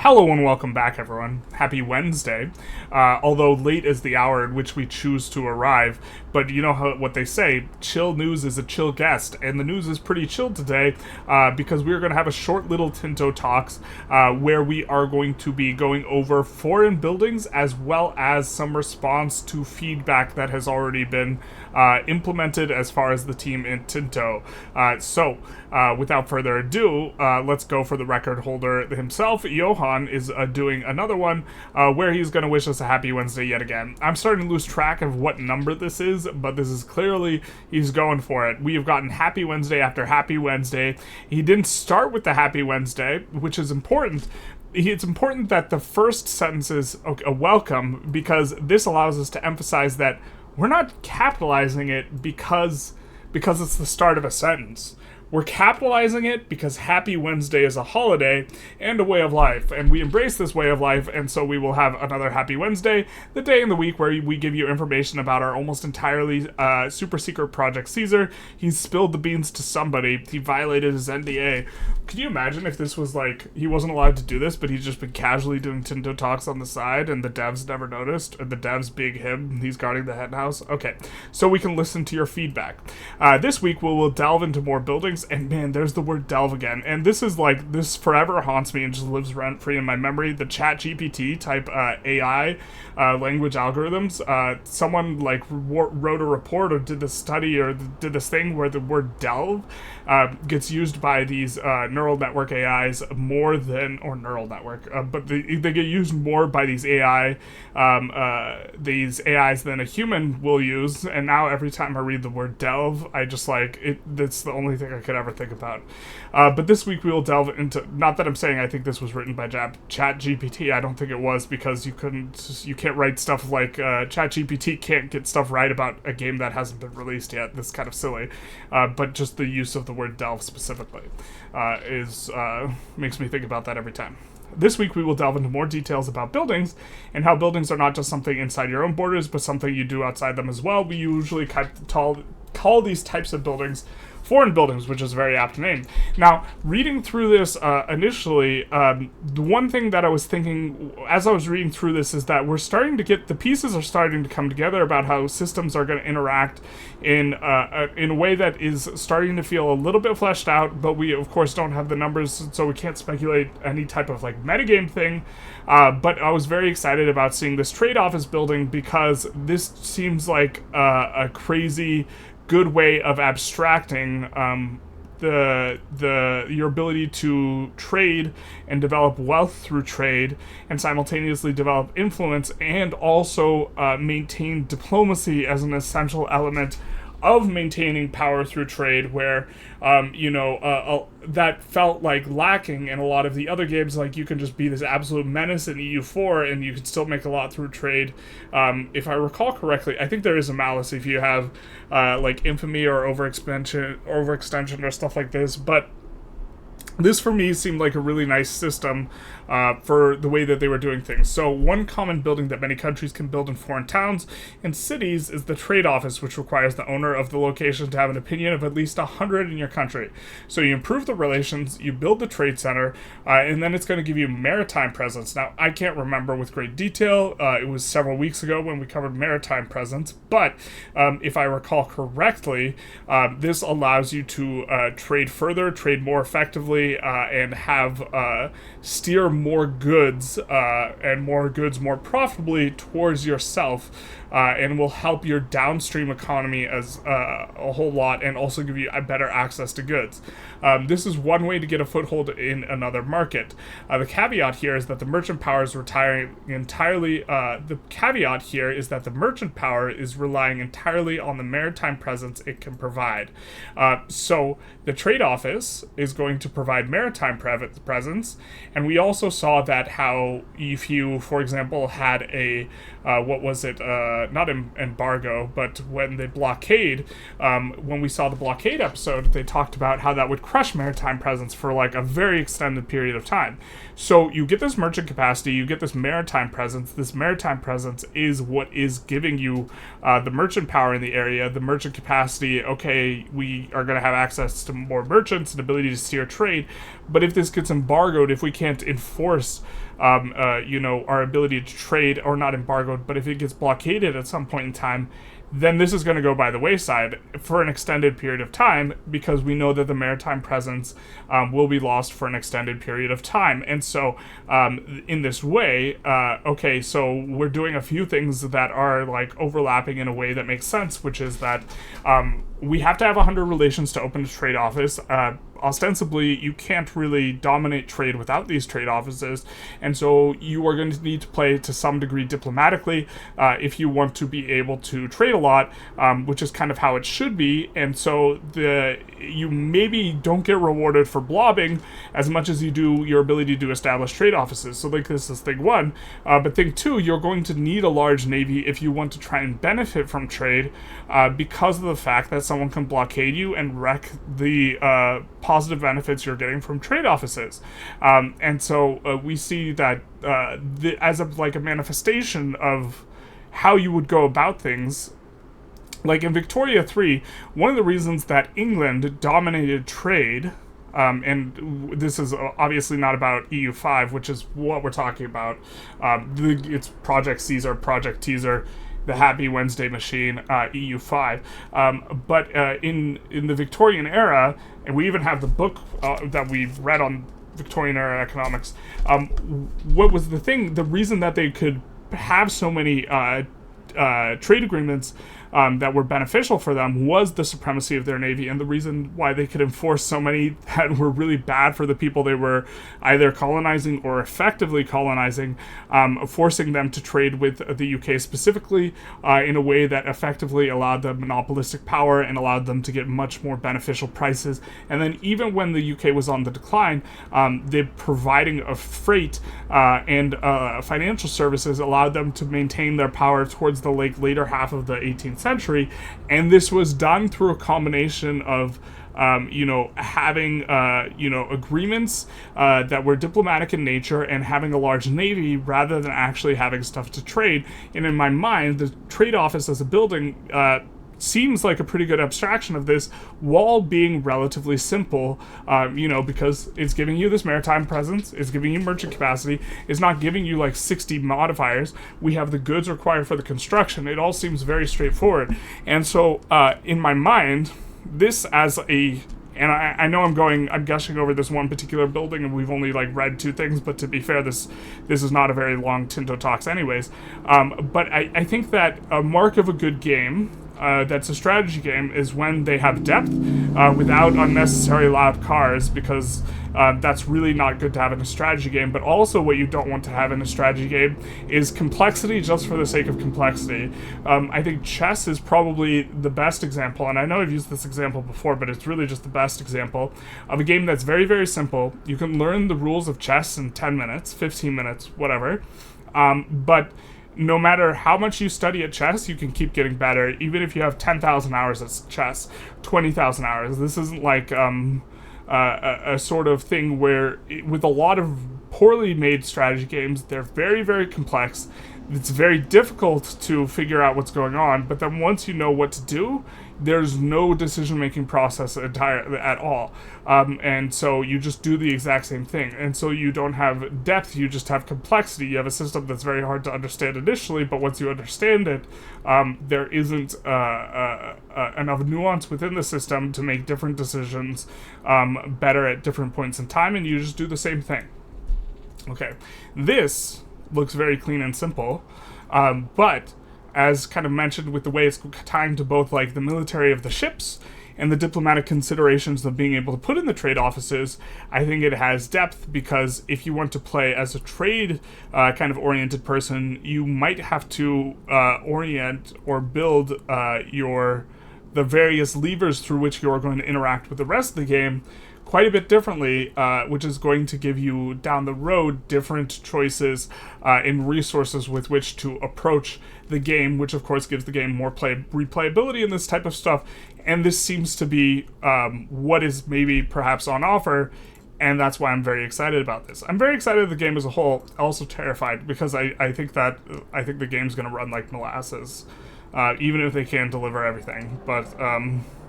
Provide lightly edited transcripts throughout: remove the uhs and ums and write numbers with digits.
Hello and welcome back, everyone. Happy Wednesday. Although late is the hour at which we choose to arrive, but you know what they say, chill news is a chill guest, and the news is pretty chill today because we are going to have a short little Tinto Talks where we are going to be going over foreign buildings as well as some response to feedback that has already been implemented as far as the team in Tinto. So, without further ado, let's go for the record holder himself. Johan is doing another one where he's going to wish us a happy Wednesday yet again. I'm starting to lose track of what number this is, but this is clearly, he's going for it. We have gotten happy Wednesday after happy Wednesday. He didn't start with the happy Wednesday, which is important. It's important that the first sentence is a welcome, because this allows us to emphasize that we're not capitalizing it because it's the start of a sentence. We're capitalizing it because Happy Wednesday is a holiday and a way of life, and we embrace this way of life, and so we will have another Happy Wednesday, the day in the week where we give you information about our almost entirely super secret Project Caesar. He's spilled the beans to somebody. He violated his NDA. Could you imagine if this was like, he wasn't allowed to do this, but he's just been casually doing Tinto Talks on the side, and the devs never noticed, and the devs being him, he's guarding the hen house? Okay, so we can listen to your feedback. This week we will delve into more buildings. And man, there's the word delve again. And this is like, this forever haunts me and just lives rent-free in my memory. The ChatGPT type AI language algorithms. Someone like wrote a report or did this study or did this thing where the word delve gets used by these neural network AIs more than, or neural network, but they get used more by these these AIs than a human will use. And now every time I read the word delve, I just like it. That's the only thing I could ever think about. But this week we will delve into, not that I'm saying I think this was written by ChatGPT. I don't think it was, because you can't write stuff like ChatGPT can't get stuff right about a game that hasn't been released yet. That's kind of silly. But just the use of the word delve specifically makes me think about that every time. This week we will delve into more details about buildings and how buildings are not just something inside your own borders, but something you do outside them as well. We usually call these types of buildings foreign buildings, which is a very apt name. Now, reading through this initially, the one thing that I was thinking as I was reading through this is that we're starting to get, the pieces are starting to come together about how systems are going to interact in a way that is starting to feel a little bit fleshed out, but we, of course, don't have the numbers, so we can't speculate any type of, like, metagame thing. But I was very excited about seeing this trade office building, because this seems like a crazy good way of abstracting your ability to trade and develop wealth through trade, and simultaneously develop influence, and also maintain diplomacy as an essential element of maintaining power through trade, where that felt like lacking in a lot of the other games. Like, you can just be this absolute menace in EU4 and you can still make a lot through trade. If I recall correctly, I think there is a malice if you have like infamy or overextension or stuff like this, but this, for me, seemed like a really nice system for the way that they were doing things. So one common building that many countries can build in foreign towns and cities is the trade office, which requires the owner of the location to have an opinion of at least 100 in your country. So you improve the relations, you build the trade center, and then it's going to give you maritime presence. Now, I can't remember with great detail. It was several weeks ago when we covered maritime presence, but if I recall correctly, this allows you to trade further, trade more effectively, and have steer more goods more profitably towards yourself, and will help your downstream economy as a whole lot, and also give you a better access to goods. This is one way to get a foothold in another market. The caveat here is that the merchant power is relying entirely on the maritime presence it can provide. So the trade office is going to provide maritime presence, and we also saw that how if you, for example, had a not embargo, but when they blockade, when we saw the blockade episode, they talked about how that would crush maritime presence for like a very extended period of time. So you get this merchant capacity, you get this maritime presence. This maritime presence is what is giving you the merchant power in the area, the merchant capacity. Okay, we are going to have access to more merchants and ability to steer trade, but if this gets embargoed, if we can't enforce our ability to trade, or not embargoed, but if it gets blockaded at some point in time, then this is going to go by the wayside for an extended period of time, because we know that the maritime presence will be lost for an extended period of time. And so in this way, so we're doing a few things that are like overlapping in a way that makes sense, which is that we have to have 100 relations to open a trade office. Ostensibly, you can't really dominate trade without these trade offices, and so you are going to need to play to some degree diplomatically if you want to be able to trade a lot, which is kind of how it should be. And so you maybe don't get rewarded for blobbing as much as you do your ability to establish trade offices. So like this is thing one, but thing two, you're going to need a large navy if you want to try and benefit from trade, because of the fact that someone can blockade you and wreck the positive benefits you're getting from trade offices. And so we see that as a manifestation of how you would go about things. Like in Victoria 3, one of the reasons that England dominated trade, and this is obviously not about EU5, which is what we're talking about. It's Project Caesar, Project Teaser, the Happy Wednesday Machine, EU5. But in the Victorian era, and we even have the book that we read on Victorian era economics, what was the reason that they could have so many trade agreements that were beneficial for them was the supremacy of their navy, and the reason why they could enforce so many that were really bad for the people they were either colonizing or effectively colonizing, forcing them to trade with the UK specifically in a way that effectively allowed them monopolistic power and allowed them to get much more beneficial prices. And then even when the UK was on the decline, the providing of freight and financial services allowed them to maintain their power towards the later half of the 18th century, and this was done through a combination of having agreements that were diplomatic in nature and having a large navy rather than actually having stuff to trade. And in my mind, the trade office as a building seems like a pretty good abstraction of this, while being relatively simple, because it's giving you this maritime presence, it's giving you merchant capacity, it's not giving you like 60 modifiers. We have the goods required for the construction. It all seems very straightforward. And so in my mind, this and I know I'm gushing over this one particular building, and we've only read two things, but to be fair, this is not a very long Tinto Talks anyways. But I think that a mark of a good game that's a strategy game is when they have depth without unnecessary loud cars, because that's really not good to have in a strategy game. But also what you don't want to have in a strategy game is complexity just for the sake of complexity. I think chess is probably the best example, and I know I've used this example before, but it's really just the best example of a game that's very, very simple. You can learn the rules of chess in 10 minutes, 15 minutes, whatever. But no matter how much you study at chess, you can keep getting better, even if you have 10,000 hours at chess, 20,000 hours. This isn't like a sort of thing where, with a lot of poorly made strategy games, they're very, very complex. It's very difficult to figure out what's going on, but then once you know what to do, there's no decision-making process at all. And so you just do the exact same thing. And so you don't have depth, you just have complexity. You have a system that's very hard to understand initially, but once you understand it, there isn't enough nuance within the system to make different decisions better at different points in time, and you just do the same thing. Okay, this looks very clean and simple, but as kind of mentioned, with the way it's tying to both the military of the ships and the diplomatic considerations of being able to put in the trade offices, I think it has depth, because if you want to play as a trade kind of oriented person, you might have to orient or build the various levers through which you're going to interact with the rest of the game quite a bit differently, which is going to give you down the road different choices in resources with which to approach the game, which of course gives the game more replayability and this type of stuff. And this seems to be what is maybe perhaps on offer, and that's why I'm very excited about this. I'm very excited the game as a whole, also terrified, because I think the game's going to run like molasses, even if they can't deliver everything. But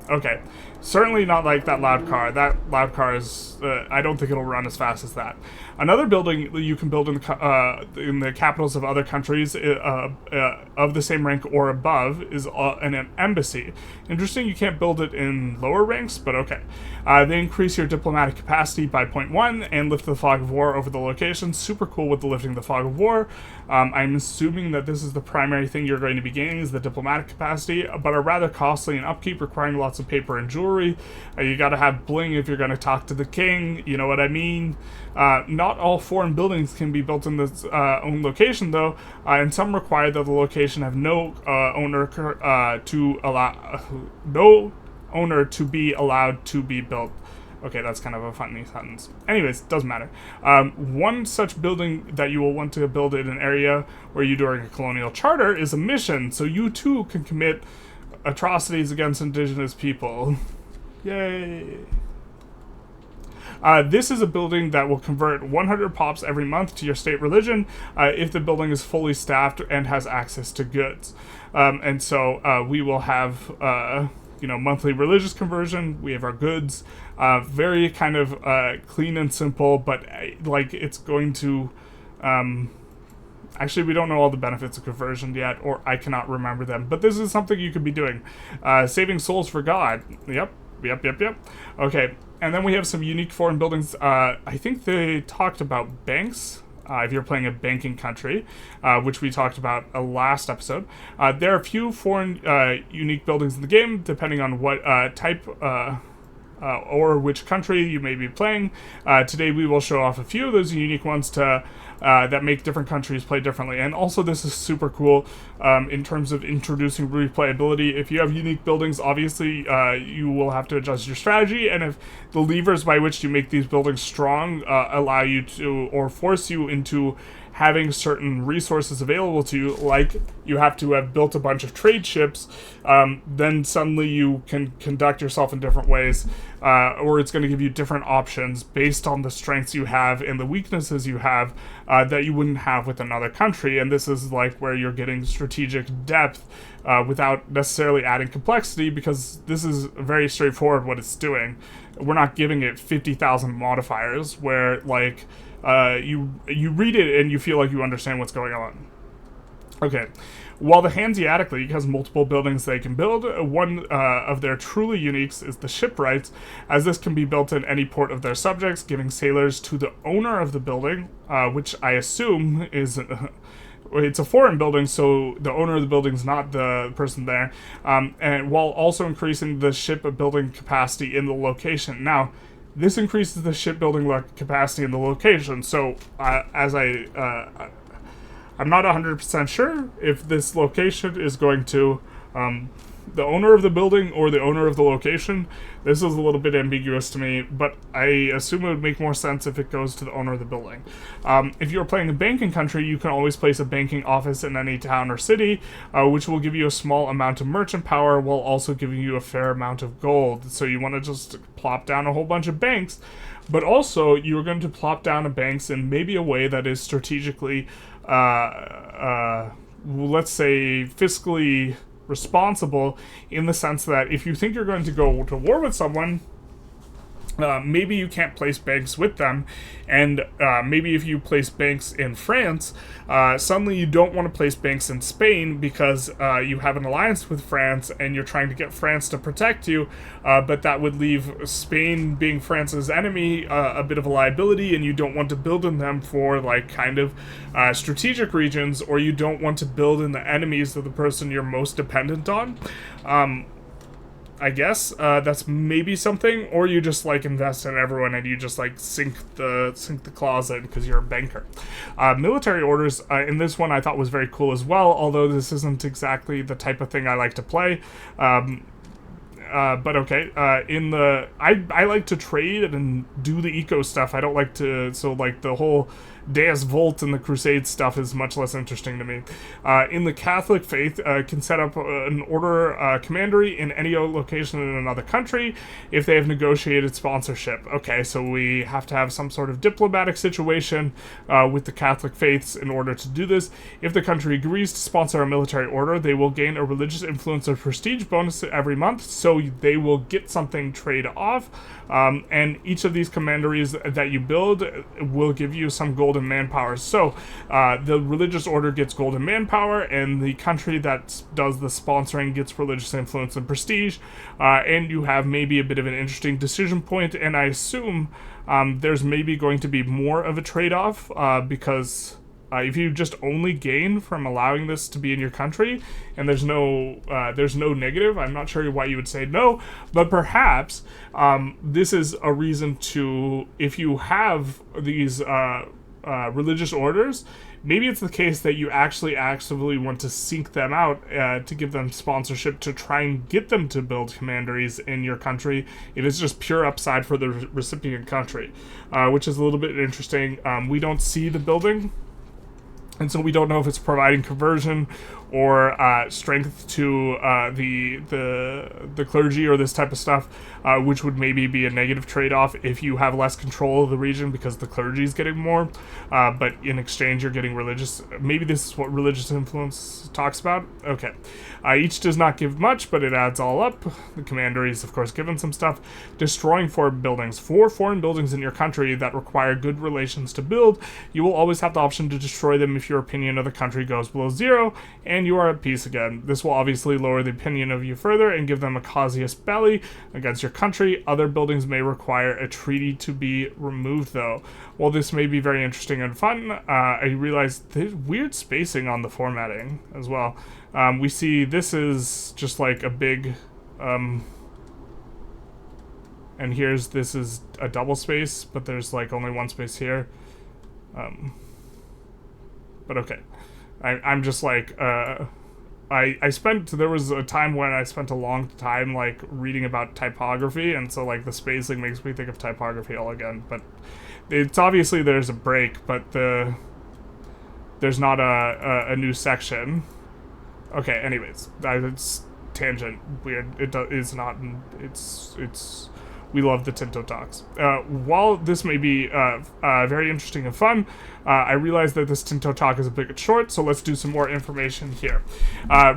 okay, certainly not like that loud car. That loud car is, I don't think it'll run as fast as that. Another building you can build in the capitals of other countries of the same rank or above is an embassy. Interesting, you can't build it in lower ranks, but okay. They increase your diplomatic capacity by 0.1 and lift the fog of war over the location. Super cool with the lifting the fog of war. I'm assuming that this is the primary thing you're going to be gaining is the diplomatic capacity, but are rather costly in upkeep, requiring lots of paper and jewelry. You gotta have bling if you're gonna talk to the king, you know what I mean? Not all foreign buildings can be built in this own location, though, and some require that the location have no owner to be allowed to be built. Okay, that's kind of a funny sentence. Anyways, doesn't matter. One such building that you will want to build in an area where you during a colonial charter is a mission, so you too can commit atrocities against indigenous people. Yay! This is a building that will convert 100 pops every month to your state religion if the building is fully staffed and has access to goods. And so we will have, monthly religious conversion. We have our goods. Very kind of clean and simple, but it's going to... Actually, we don't know all the benefits of conversion yet, or I cannot remember them. But this is something you could be doing. Saving souls for God. Yep. Okay, and then we have some unique foreign buildings. I think they talked about banks, if you're playing a banking country, which we talked about last episode. There are a few foreign unique buildings in the game, depending on what type or which country you may be playing. Today we will show off a few of those unique ones that make different countries play differently. And also this is super cool in terms of introducing replayability. If you have unique buildings, obviously you will have to adjust your strategy, and if the levers by which you make these buildings strong allow you to, or force you into having certain resources available to you, like you have to have built a bunch of trade ships, then suddenly you can conduct yourself in different ways, or it's going to give you different options based on the strengths you have and the weaknesses you have that you wouldn't have with another country. And this is like where you're getting strategic depth without necessarily adding complexity, because this is very straightforward what it's doing. We're not giving it 50,000 modifiers where like you read it and you feel like you understand what's going on. Okay, while the Hanseatic League has multiple buildings they can build, one of their truly uniques is the shipwrights, as this can be built in any port of their subjects, giving sailors to the owner of the building, which I assume is... it's a foreign building, so the owner of the building is not the person there, and while also increasing the shipbuilding capacity in the location. Now, this increases the shipbuilding capacity in the location, so I'm not 100% sure if this location is going to the owner of the building or the owner of the location. This is a little bit ambiguous to me, but I assume it would make more sense if it goes to the owner of the building. If you're playing a banking country, you can always place a banking office in any town or city, which will give you a small amount of merchant power while also giving you a fair amount of gold. So you want to just plop down a whole bunch of banks, but also you're going to plop down banks in maybe a way that is strategically, let's say, fiscally responsible, in the sense that if you think you're going to go to war with someone, maybe you can't place banks with them, and maybe if you place banks in France, suddenly you don't want to place banks in Spain because you have an alliance with France and you're trying to get France to protect you, but that would leave Spain, being France's enemy, a bit of a liability, and you don't want to build in them for like kind of strategic regions, or you don't want to build in the enemies of the person you're most dependent on. I guess that's maybe something, or you just like invest in everyone and you just like sink the closet because you're a banker. Military orders in this one I thought was very cool as well, although this isn't exactly the type of thing I like to play. but okay. I like to trade and do the eco stuff. I don't like to, so like the whole Deus Volt and the Crusade stuff is much less interesting to me. In the Catholic faith, can set up an order commandery in any location in another country if they have negotiated sponsorship. Okay, so we have to have some sort of diplomatic situation with the Catholic faiths in order to do this. If the country agrees to sponsor a military order, they will gain a religious influence or prestige bonus every month, so they will get something trade off. And each of these commanderies that you build will give you some golden manpower. So the religious order gets golden manpower, and the country that does the sponsoring gets religious influence and prestige. And you have maybe a bit of an interesting decision point, and I assume there's maybe going to be more of a trade-off because if you just only gain from allowing this to be in your country, and there's no negative, I'm not sure why you would say no, but perhaps this is a reason to, if you have these religious orders, maybe it's the case that you actually actively want to seek them out to give them sponsorship to try and get them to build commanderies in your country. It is just pure upside for the recipient country, which is a little bit interesting. We don't see the building, and so we don't know if it's providing conversion or strength to the clergy or this type of stuff, which would maybe be a negative trade-off if you have less control of the region because the clergy is getting more, but in exchange you're getting religious. Maybe this is what religious influence talks about. Okay. Each does not give much, but it adds all up. The commandery is, of course, given some stuff. Destroying 4 buildings. 4 foreign buildings in your country that require good relations to build. You will always have the option to destroy them if your opinion of the country goes below 0, and you are at peace again. This will obviously lower the opinion of you further and give them a casus belli against your country. Other buildings may require a treaty to be removed, though. While this may be very interesting and fun, I realize there's weird spacing on the formatting as well. We see this is just like a big, and this is a double space, but there's like only one space here. But okay. I'm just like, there was a time when I spent a long time like reading about typography, and so like the spacing makes me think of typography all again, but it's obviously there's a break, but there's not a new section. Okay, anyways, it's tangent, weird, it's not, we love the Tinto talks. While this may be very interesting and fun, I realize that this Tinto talk is a bit short, so let's do some more information here.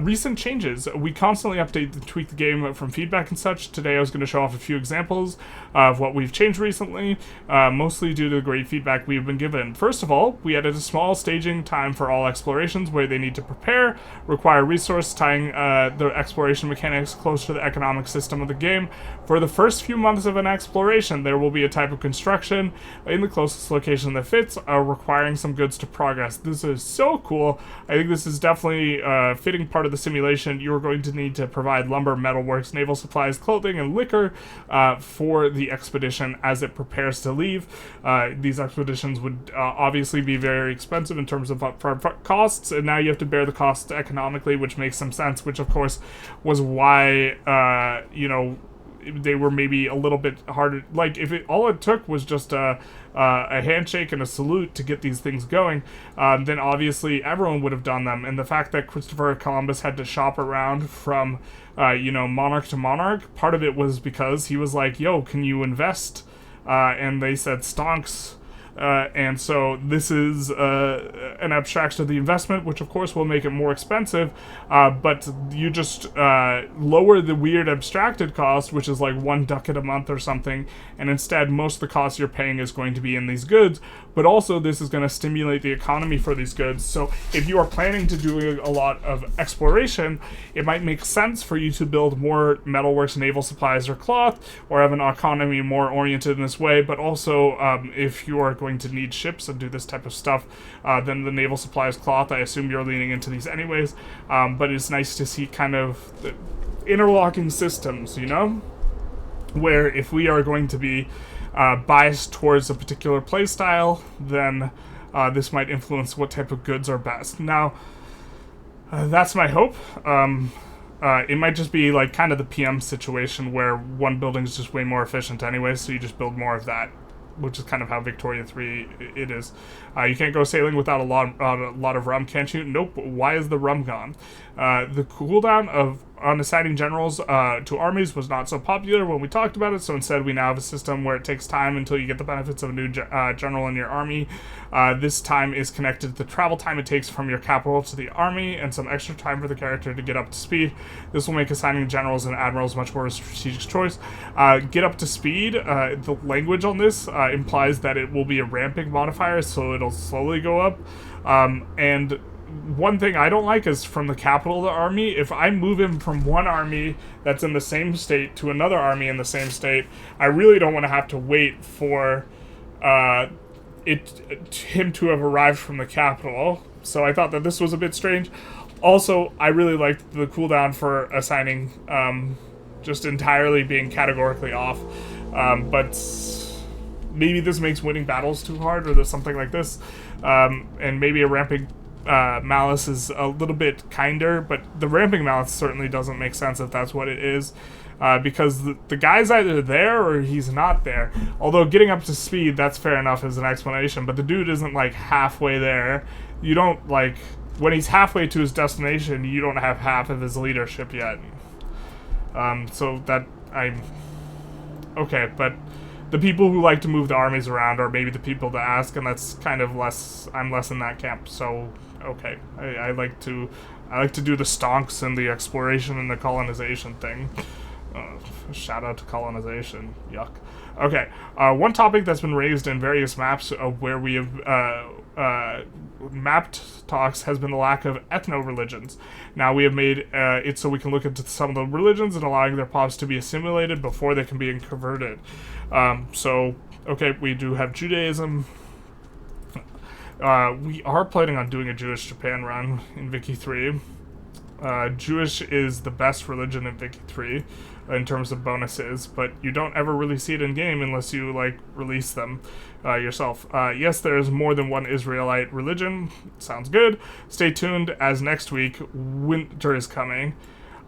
Recent changes. We constantly update and tweak the game from feedback and such. Today I was going to show off a few examples of what we've changed recently, mostly due to the great feedback we've been given. First of all, we added a small staging time for all explorations where they need to prepare, require resource, tying the exploration mechanics close to the economic system of the game. For the first few months of an exploration, there will be a type of construction in the closest location that fits, requiring some goods to progress. This is so cool. I think this is definitely a fitting part of the simulation. You are going to need to provide lumber, metalworks, naval supplies, clothing, and liquor for the expedition as it prepares to leave. These expeditions would obviously be very expensive in terms of upfront costs, and now you have to bear the costs economically, which makes some sense, which of course was why, they were maybe a little bit harder. Like, if all it took was just a handshake and a salute to get these things going, then obviously everyone would have done them. And the fact that Christopher Columbus had to shop around from, monarch to monarch, part of it was because he was like, yo, can you invest? And they said, stonks. And so this is an abstraction of the investment, which of course will make it more expensive, but you just lower the weird abstracted cost, which is like 1 ducat a month or something, and instead most of the cost you're paying is going to be in these goods, but also this is going to stimulate the economy for these goods. So if you are planning to do a lot of exploration, it might make sense for you to build more metalworks, naval supplies, or cloth, or have an economy more oriented in this way, but also if you are going to need ships and do this type of stuff, then the naval supplies, cloth, I assume you're leaning into these anyways, but it's nice to see kind of the interlocking systems, where if we are going to be biased towards a particular playstyle, then this might influence what type of goods are best. Now, that's my hope. It might just be like kind of the PM situation where one building is just way more efficient anyway, so you just build more of that, which is kind of how Victoria 3 it is. You can't go sailing without a lot of rum, can't you? Nope. Why is the rum gone? The cooldown on assigning generals to armies was not so popular when we talked about it, so instead we now have a system where it takes time until you get the benefits of a new general in your army. This time is connected to the travel time it takes from your capital to the army, and some extra time for the character to get up to speed. This will make assigning generals and admirals much more a strategic choice. Get up to speed, the language on this implies that it will be a ramping modifier, so it'll slowly go up. And one thing I don't like is from the capital of the army, if I move him from one army that's in the same state to another army in the same state, I really don't want to have to wait for him to have arrived from the capital. So I thought that this was a bit strange. Also, I really liked the cooldown for assigning just entirely being categorically off. But maybe this makes winning battles too hard, or there's something like this. And maybe a ramping malice is a little bit kinder, but the ramping malice certainly doesn't make sense if that's what it is. Because the guy's either there or he's not there. Although getting up to speed, that's fair enough as an explanation, but the dude isn't like halfway there. You don't like, when he's halfway to his destination, you don't have half of his leadership yet. So that, okay, but the people who like to move the armies around are maybe the people to ask, and that's kind of I'm less in that camp, so okay. I like to do the stonks and the exploration and the colonization thing. Shout out to colonization. Yuck. Okay, one topic that's been raised in various maps where we have mapped talks has been the lack of ethno-religions. Now we have made it so we can look into some of the religions and allowing their pops to be assimilated before they can be converted. So, okay, we do have Judaism. We are planning on doing a Jewish Japan run in Wiki 3. Jewish is the best religion in Wiki 3 in terms of bonuses, but you don't ever really see it in game unless you like release them yourself. Yes, there is more than one Israelite religion. Sounds good. Stay tuned, as next week winter is coming.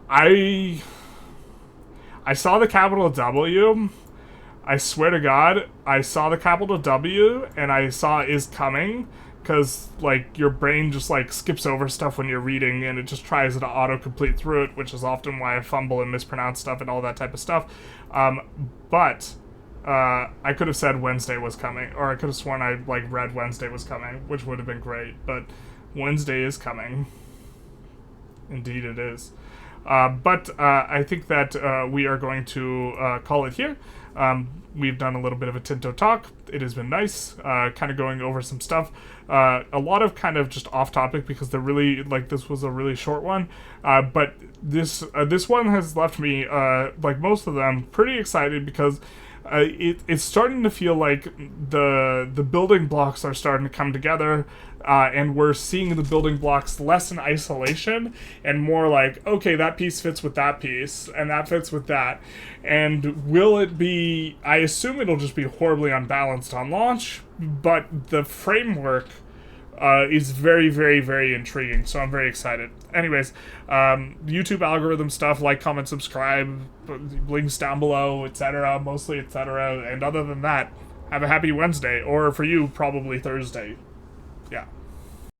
I saw the capital W. I swear to God, I saw the capital W and I saw is coming. Because, like, your brain just, like, skips over stuff when you're reading, and it just tries to auto-complete through it, which is often why I fumble and mispronounce stuff and all that type of stuff. But I could have said Wednesday was coming, or I could have sworn I, like, read Wednesday was coming, which would have been great, but Wednesday is coming. Indeed it is. But I think that we are going to call it here. We've done a little bit of a Tinto talk. It has been nice, kind of going over some stuff. A lot of kind of just off topic because they're really, like, this was a really short one. But this one has left me, like most of them, pretty excited because it's starting to feel like the building blocks are starting to come together, and we're seeing the building blocks less in isolation and more like, okay, that piece fits with that piece, and that fits with that. And will it be, I assume it'll just be horribly unbalanced on launch, but the framework is very, very, very intriguing, so I'm very excited. Anyways, YouTube algorithm stuff, like, comment, subscribe, links down below, etc., mostly etc., and other than that, have a happy Wednesday, or for you, probably Thursday. Yeah.